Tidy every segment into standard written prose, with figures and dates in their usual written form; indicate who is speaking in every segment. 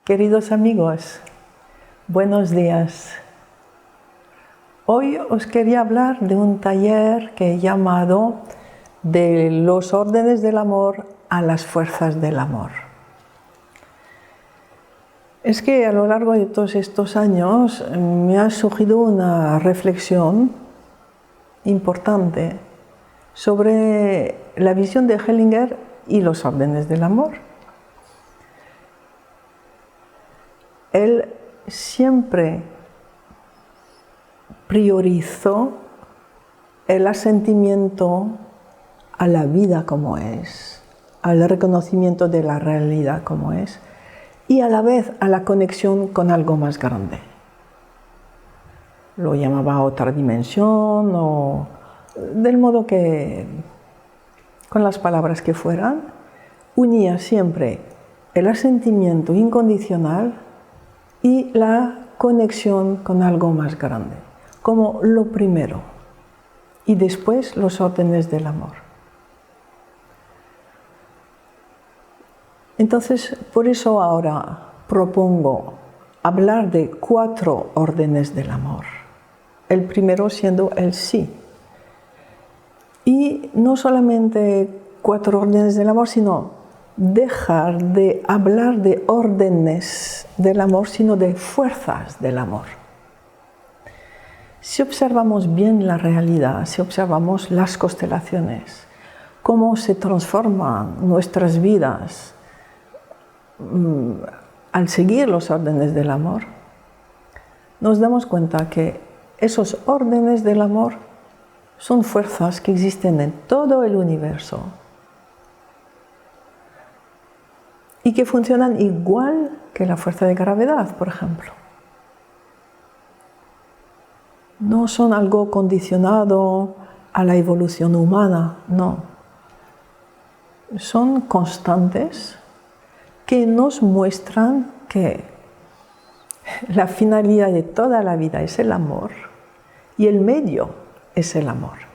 Speaker 1: Queridos amigos, buenos días. Hoy os quería hablar de un taller que he llamado de los órdenes del amor a las fuerzas del amor. Es que a lo largo de todos estos años me ha surgido una reflexión importante sobre la visión de Hellinger y los órdenes del amor. Él siempre priorizó el asentimiento a la vida como es, al reconocimiento de la realidad como es, y a la vez a la conexión con algo más grande. Lo llamaba otra dimensión, o del modo que, con las palabras que fueran, unía siempre el asentimiento incondicional y la conexión con algo más grande, como lo primero, y después los órdenes del amor. Entonces, por eso ahora propongo hablar de 4 órdenes del amor. El primero siendo el sí. Y no solamente 4 órdenes del amor, sino dejar de hablar de órdenes del amor, sino de fuerzas del amor. Si observamos bien la realidad, si observamos las constelaciones, cómo se transforman nuestras vidas al seguir los órdenes del amor, nos damos cuenta que esos órdenes del amor son fuerzas que existen en todo el universo y que funcionan igual que la fuerza de gravedad, por ejemplo. No son algo condicionado a la evolución humana, no. Son constantes que nos muestran que la finalidad de toda la vida es el amor y el medio es el amor.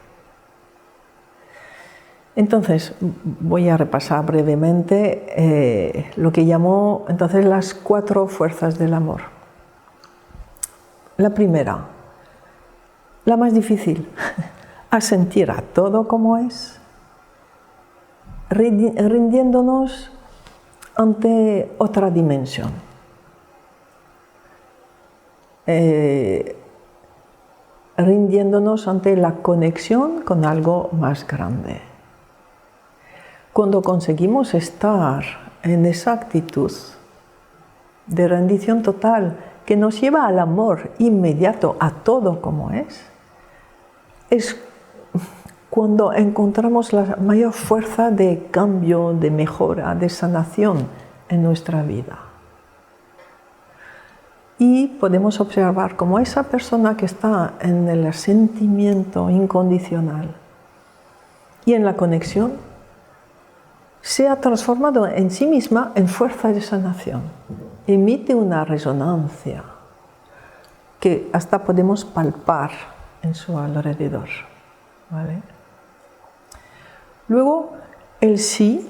Speaker 1: Entonces, voy a repasar brevemente lo que llamó entonces las 4 fuerzas del amor. La primera, la más difícil, asentir a todo como es, rindiéndonos ante otra dimensión. Rindiéndonos ante la conexión con algo más grande. Cuando conseguimos estar en esa actitud de rendición total que nos lleva al amor inmediato a todo como es cuando encontramos la mayor fuerza de cambio, de mejora, de sanación en nuestra vida. Y podemos observar cómo esa persona que está en el sentimiento incondicional y en la conexión se ha transformado en sí misma en fuerza de sanación. Emite una resonancia que hasta podemos palpar en su alrededor. ¿Vale? Luego, el sí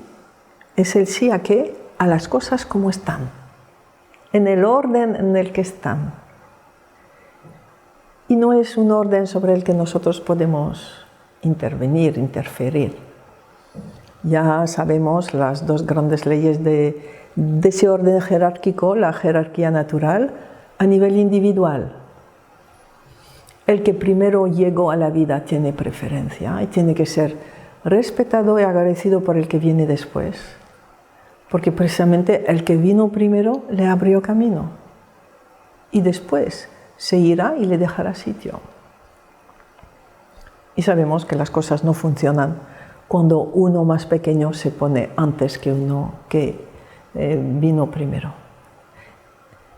Speaker 1: es el sí a qué? A las cosas como están, en el orden en el que están. Y no es un orden sobre el que nosotros podemos intervenir, interferir. Ya sabemos las 2 grandes leyes de ese orden jerárquico, la jerarquía natural, a nivel individual. El que primero llegó a la vida tiene preferencia y tiene que ser respetado y agradecido por el que viene después, porque precisamente el que vino primero le abrió camino y después se irá y le dejará sitio. Y sabemos que las cosas no funcionan cuando uno más pequeño se pone antes que uno que vino primero.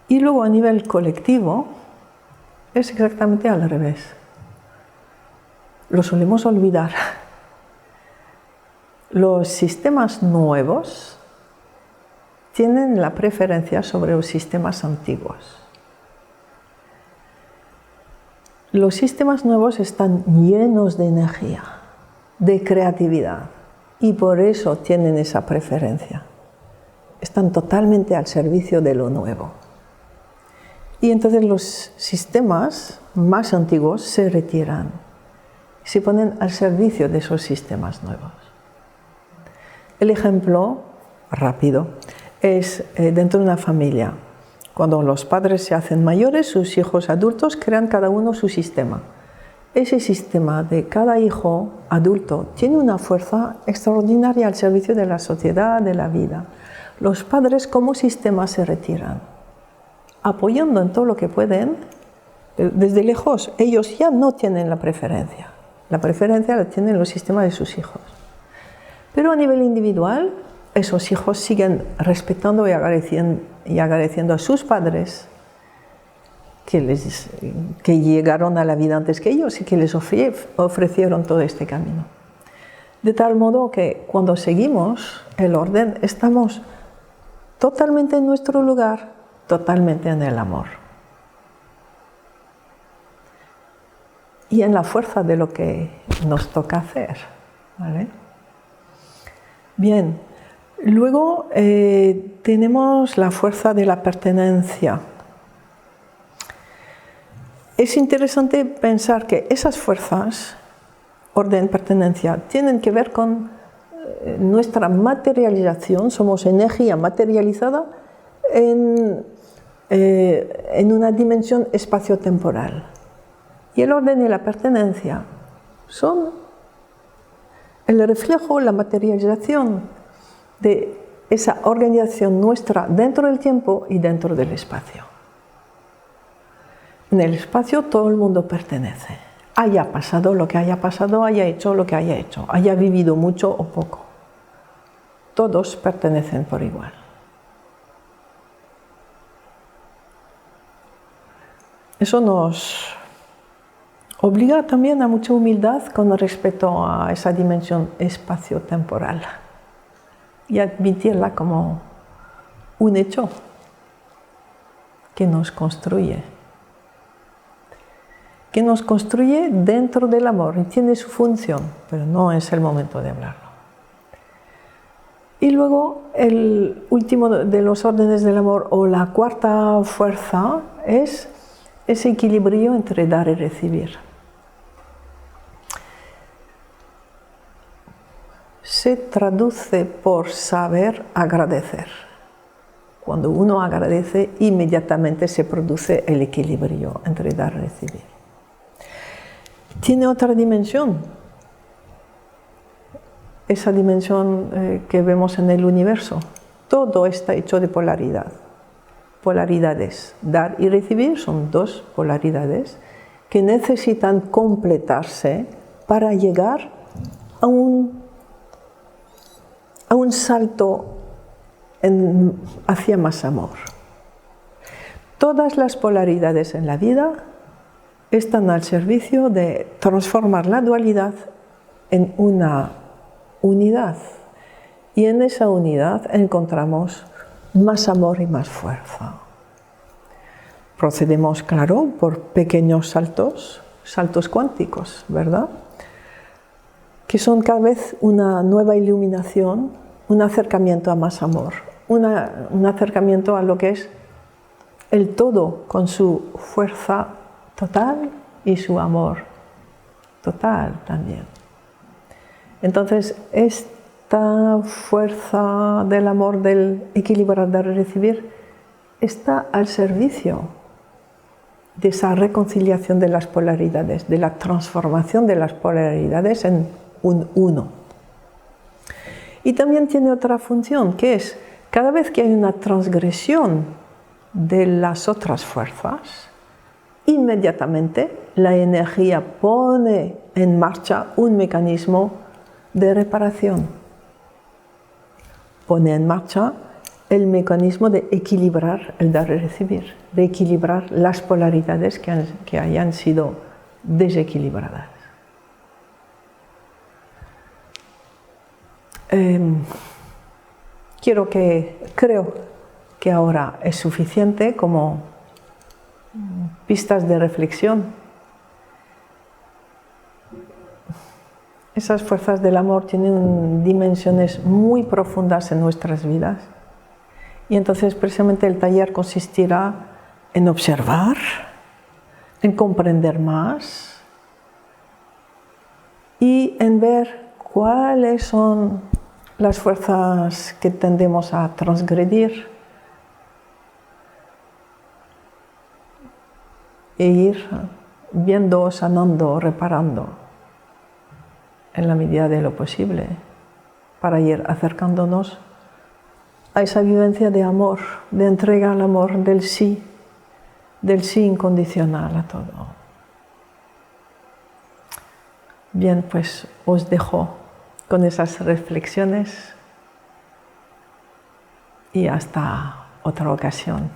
Speaker 1: Y luego a nivel colectivo es exactamente al revés. Lo solemos olvidar. Los sistemas nuevos tienen la preferencia sobre los sistemas antiguos. Los sistemas nuevos están llenos de energía, de creatividad, y por eso tienen esa preferencia. están totalmente al servicio de lo nuevo. Y entonces los sistemas más antiguos se retiran, se ponen al servicio de esos sistemas nuevos. El ejemplo rápido es dentro de una familia. Cuando los padres se hacen mayores, sus hijos adultos crean cada uno su sistema. Ese sistema de cada hijo adulto tiene una fuerza extraordinaria al servicio de la sociedad, de la vida. Los padres como sistema se retiran, apoyando en todo lo que pueden. Desde lejos, ellos ya no tienen la preferencia. La preferencia la tienen los sistemas de sus hijos. Pero a nivel individual, esos hijos siguen respetando y agradeciendo a sus padres que llegaron a la vida antes que ellos y que les ofrecieron todo este camino. De tal modo que cuando seguimos el orden, estamos totalmente en nuestro lugar, totalmente en el amor. Y en la fuerza de lo que nos toca hacer, ¿vale? Bien, luego tenemos la fuerza de la pertenencia. Es interesante pensar que esas fuerzas, orden, pertenencia, tienen que ver con nuestra materialización. Somos energía materializada en una dimensión espaciotemporal. Y el orden y la pertenencia son el reflejo, la materialización de esa organización nuestra dentro del tiempo y dentro del espacio. En el espacio todo el mundo pertenece, haya pasado lo que haya pasado, haya hecho lo que haya hecho, haya vivido mucho o poco. Todos pertenecen por igual. Eso nos obliga también a mucha humildad con respecto a esa dimensión espaciotemporal y admitirla como un hecho que nos construye dentro del amor y tiene su función, pero no es el momento de hablarlo. Y luego el último de los órdenes del amor, o la cuarta fuerza, es ese equilibrio entre dar y recibir. Se traduce por saber agradecer. Cuando uno agradece, inmediatamente se produce el equilibrio entre dar y recibir. Tiene otra dimensión. Esa dimensión que vemos en el universo. Todo está hecho de polaridad. Polaridades. Dar y recibir son dos polaridades que necesitan completarse para llegar a un salto hacia más amor. Todas las polaridades en la vida están al servicio de transformar la dualidad en una unidad. Y en esa unidad encontramos más amor y más fuerza. Procedemos, claro, por pequeños saltos cuánticos, ¿verdad? Que son cada vez una nueva iluminación, un acercamiento a más amor, un acercamiento a lo que es el todo con su fuerza total y su amor total también. Entonces, esta fuerza del amor, del equilibrar, dar y recibir, está al servicio de esa reconciliación de las polaridades, de la transformación de las polaridades en un uno. Y también tiene otra función, que es, cada vez que hay una transgresión de las otras fuerzas, inmediatamente la energía pone en marcha un mecanismo de reparación. Pone en marcha el mecanismo de equilibrar el dar y recibir, de equilibrar las polaridades que hayan sido desequilibradas. Creo que ahora es suficiente como pistas de reflexión. Esas fuerzas del amor tienen dimensiones muy profundas en nuestras vidas Y entonces precisamente el taller consistirá en observar, en comprender más y en ver cuáles son las fuerzas que tendemos a transgredir e ir viendo, sanando, reparando en la medida de lo posible para ir acercándonos a esa vivencia de amor, de entrega al amor, del sí incondicional a todo. Bien, pues os dejo con esas reflexiones y hasta otra ocasión.